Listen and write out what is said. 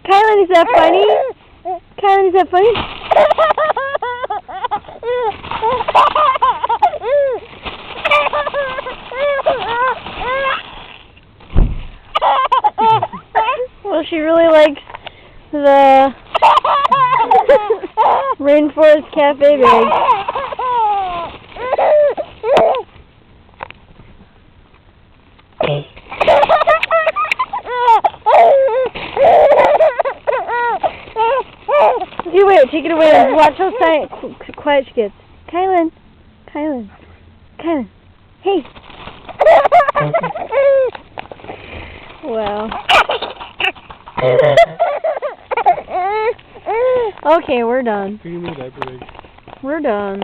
Kylyn, is that funny? Kylyn, is that funny? Well, she really likes the Rainforest Cafe bag. You wait, take it away. Watch how quiet she gets. Kylyn, Kylyn, Kylyn. Hey. Well. Okay, we're done. We're done.